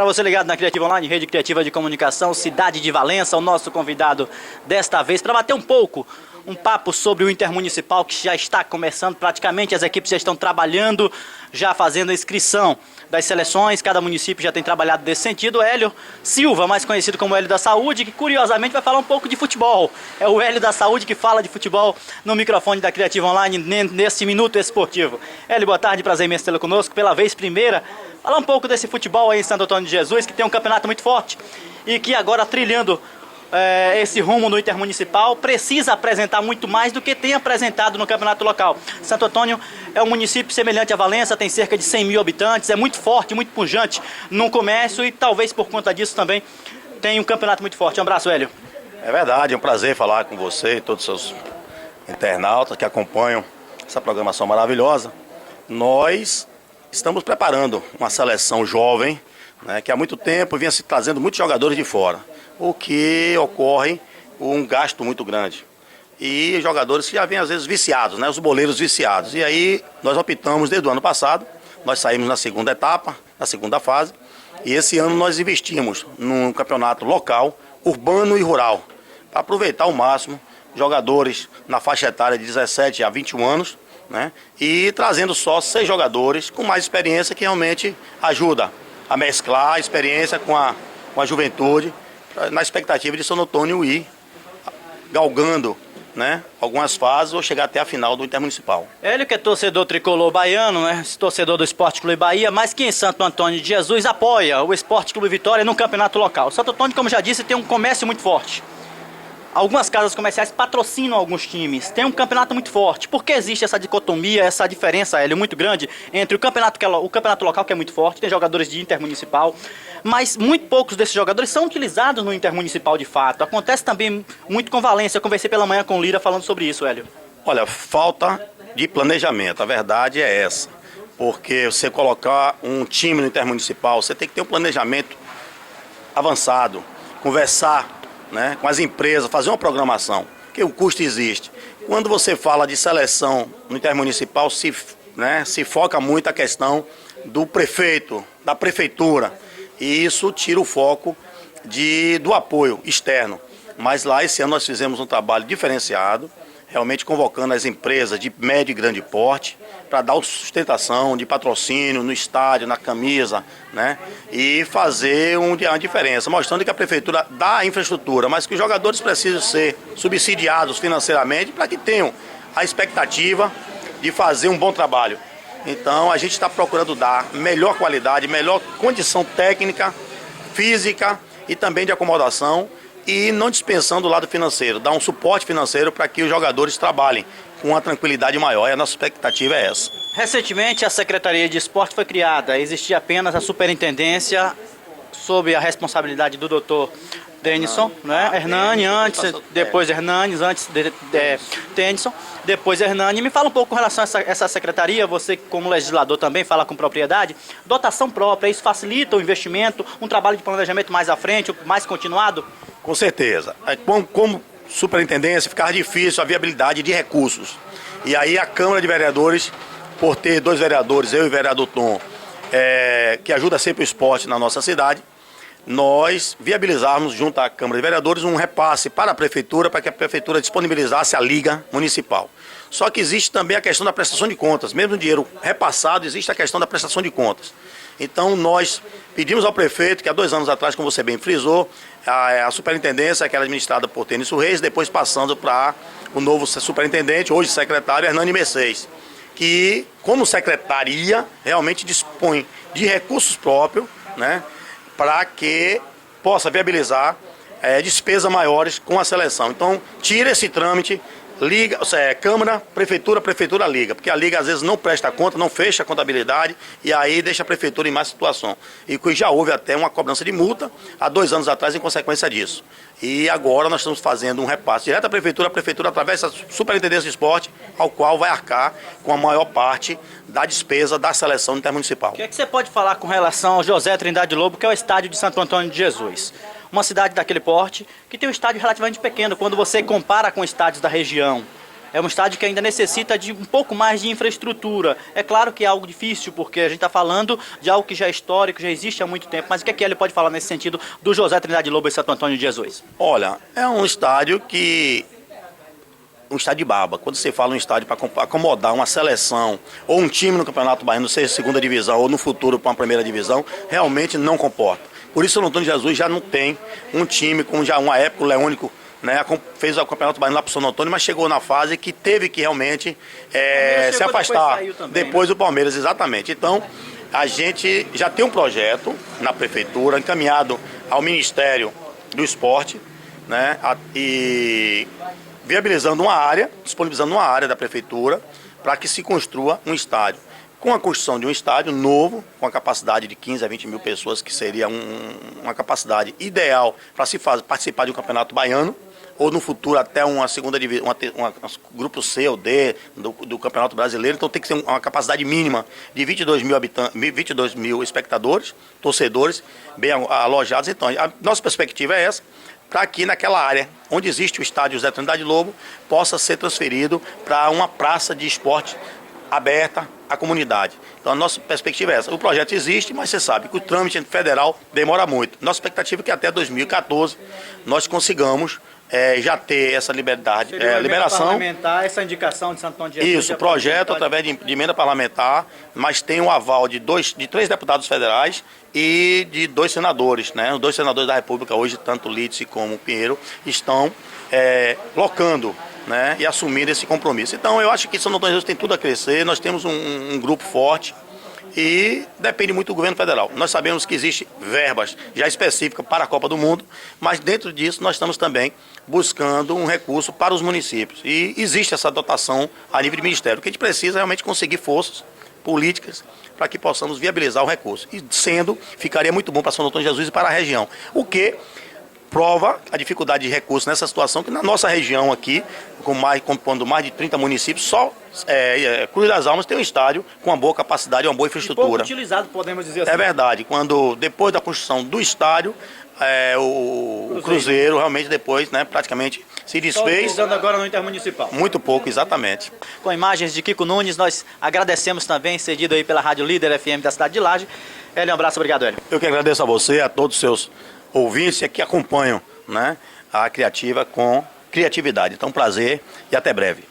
Para você ligado na Criativa Online, rede criativa de comunicação, cidade de Valença, o nosso convidado desta vez para bater um papo sobre o Intermunicipal que já está começando, praticamente as equipes já estão trabalhando, já fazendo a inscrição das seleções, cada município já tem trabalhado nesse sentido. O Hélio Silva, mais conhecido como Hélio da Saúde, que curiosamente vai falar um pouco de futebol. É o Hélio da Saúde que fala de futebol no microfone da Criativa Online nesse Minuto Esportivo. Hélio, boa tarde, prazer imenso tê-lo conosco pela vez primeira. Falar um pouco desse futebol aí em Santo Antônio de Jesus, que tem um campeonato muito forte e que agora trilhando esse rumo no Intermunicipal, precisa apresentar muito mais do que tem apresentado no campeonato local. Santo Antônio é um município semelhante a Valença, tem cerca de 100 mil habitantes, é muito forte, muito pujante no comércio e talvez por conta disso também tem um campeonato muito forte. Um abraço, Hélio. É verdade, é um prazer falar com você e todos os seus internautas que acompanham essa programação maravilhosa. Nós estamos preparando uma seleção jovem, né, que há muito tempo vinha se trazendo muitos jogadores de fora, o que ocorre um gasto muito grande. E jogadores que já vêm às vezes viciados, né, os boleiros viciados. E aí nós optamos desde o ano passado, nós saímos na segunda etapa, na segunda fase, e esse ano nós investimos num campeonato local, urbano e rural, para aproveitar ao máximo jogadores na faixa etária de 17 a 21 anos, né, e trazendo só 6 jogadores com mais experiência que realmente ajuda a mesclar a experiência com a juventude, na expectativa de Santo Antônio ir galgando, né, algumas fases ou chegar até a final do Intermunicipal. Hélio, que é torcedor tricolor baiano, né, torcedor do Esporte Clube Bahia, mas que em Santo Antônio de Jesus apoia o Esporte Clube Vitória no campeonato local. Santo Antônio, como já disse, tem um comércio muito forte. Algumas casas comerciais patrocinam alguns times, tem um campeonato muito forte. Por que existe essa dicotomia, essa diferença, Hélio, muito grande entre o campeonato local, que é muito forte, tem jogadores de Intermunicipal, mas muito poucos desses jogadores são utilizados no Intermunicipal de fato. Acontece também muito com Valência. Eu conversei pela manhã com o Lira falando sobre isso, Hélio. Olha, falta de planejamento, a verdade é essa. Porque você colocar um time no Intermunicipal, você tem que ter um planejamento avançado, conversar, né, com as empresas, fazer uma programação, porque o custo existe. Quando você fala de seleção no Intermunicipal, se foca muito a questão do prefeito, da prefeitura, e isso tira o foco do apoio externo. Mas lá esse ano nós fizemos um trabalho diferenciado, realmente convocando as empresas de médio e grande porte para dar sustentação de patrocínio no estádio, na camisa, né? E fazer uma diferença, mostrando que a prefeitura dá a infraestrutura, mas que os jogadores precisam ser subsidiados financeiramente para que tenham a expectativa de fazer um bom trabalho. Então a gente está procurando dar melhor qualidade, melhor condição técnica, física e também de acomodação, e não dispensando o lado financeiro, dar um suporte financeiro para que os jogadores trabalhem com uma tranquilidade maior, e a nossa expectativa é essa. Recentemente a Secretaria de Esporte foi criada, existia apenas a superintendência sob a responsabilidade do doutor Denison, né? Hernani antes, depois Hernanes, antes Tennyson, depois Hernani. Me fala um pouco com relação a essa secretaria, você como legislador também fala com propriedade, dotação própria, isso facilita o investimento, um trabalho de planejamento mais à frente, mais continuado? Com certeza. Como superintendência ficava difícil a viabilidade de recursos. E aí a Câmara de Vereadores, por ter 2 vereadores, eu e o vereador Tom, que ajuda sempre o esporte na nossa cidade, nós viabilizarmos junto à Câmara de Vereadores um repasse para a Prefeitura, para que a Prefeitura disponibilizasse a Liga Municipal. Só que existe também a questão da prestação de contas. Mesmo o dinheiro repassado, existe a questão da prestação de contas. Então nós pedimos ao prefeito, que há 2 anos atrás, como você bem frisou, a superintendência, que era administrada por Tennyson Reis, depois passando para o novo superintendente, hoje secretário, Hernani Mercedes, que como secretaria realmente dispõe de recursos próprios, né, para que possa viabilizar despesas maiores com a seleção. Então, tira esse trâmite, Liga, Câmara, Prefeitura, Liga, porque a Liga às vezes não presta conta, não fecha a contabilidade e aí deixa a Prefeitura em má situação. E já houve até uma cobrança de multa há 2 anos atrás em consequência disso. E agora nós estamos fazendo um repasse direto à Prefeitura através da Superintendência de Esporte, ao qual vai arcar com a maior parte da despesa da seleção intermunicipal. O que é que você pode falar com relação ao José Trindade Lobo, que é o estádio de Santo Antônio de Jesus? Uma cidade daquele porte que tem um estádio relativamente pequeno quando você compara com estádios da região. é um estádio que ainda necessita de um pouco mais de infraestrutura. É claro que é algo difícil, porque a gente está falando de algo que já é histórico, já existe há muito tempo, mas o que é que ele pode falar nesse sentido do José Trindade Lobo e Santo Antônio de Jesus? Olha, é um estádio um estádio de baba. Quando você fala um estádio para acomodar uma seleção ou um time no Campeonato Baiano, seja segunda divisão ou no futuro para uma primeira divisão, realmente não comporta. Por isso o Santo Antônio de Jesus já não tem um time como já uma época o Leônico, né, fez o Campeonato Baiano lá para o Santo Antônio, mas chegou na fase que teve que realmente se afastar. Depois o Palmeiras, exatamente. Então, a gente já tem um projeto na Prefeitura, encaminhado ao Ministério do Esporte, né, e viabilizando uma área, disponibilizando uma área da Prefeitura para que se construa um estádio. Com a construção de um estádio novo, com a capacidade de 15 a 20 mil pessoas, que seria uma capacidade ideal para se participar de um campeonato baiano, ou no futuro até uma segunda divisão, grupo C ou D do Campeonato Brasileiro. Então tem que ser uma capacidade mínima de 22 mil habitantes, 22 mil espectadores, torcedores, bem alojados. Então a nossa perspectiva é essa, para que naquela área onde existe o estádio José Trindade Lobo possa ser transferido para uma praça de esporte aberta à comunidade. Então a nossa perspectiva é essa. O projeto existe, mas você sabe que o trâmite federal demora muito. Nossa expectativa é que até 2014 nós consigamos já ter essa liberdade, liberação. Parlamentar, essa indicação de Santo Antônio de Jesus. Isso, projeto através de emenda parlamentar, mas tem o aval de 3 deputados federais e de 2 senadores, né? Os 2 senadores da República hoje, tanto Lídice como Pinheiro, estão locando, né, e assumindo esse compromisso. Então eu acho que Santo Antônio de Jesus tem tudo a crescer, nós temos um grupo forte e depende muito do governo federal. Nós sabemos que existem verbas já específicas para a Copa do Mundo, mas dentro disso nós estamos também buscando um recurso para os municípios. E existe essa dotação a nível de ministério. O que a gente precisa é realmente conseguir forças políticas para que possamos viabilizar o recurso. E ficaria muito bom para Santo Antônio de Jesus e para a região. O que prova a dificuldade de recursos nessa situação, que na nossa região aqui, compondo mais de 30 municípios, só Cruz das Almas tem um estádio com uma boa capacidade e uma boa infraestrutura. Pouco utilizado, podemos dizer assim. É verdade. Depois da construção do estádio, o Cruzeiro realmente depois, né, praticamente se desfez. Utilizando agora no Intermunicipal. Muito pouco, exatamente. Com imagens de Kiko Nunes, nós agradecemos também, cedido aí pela Rádio Líder FM da cidade de Laje. Hélio, um abraço, obrigado, Hélio. Eu que agradeço a você, a todos os seus ouvintes que acompanham, né, a Criativa com criatividade. Então, prazer e até breve.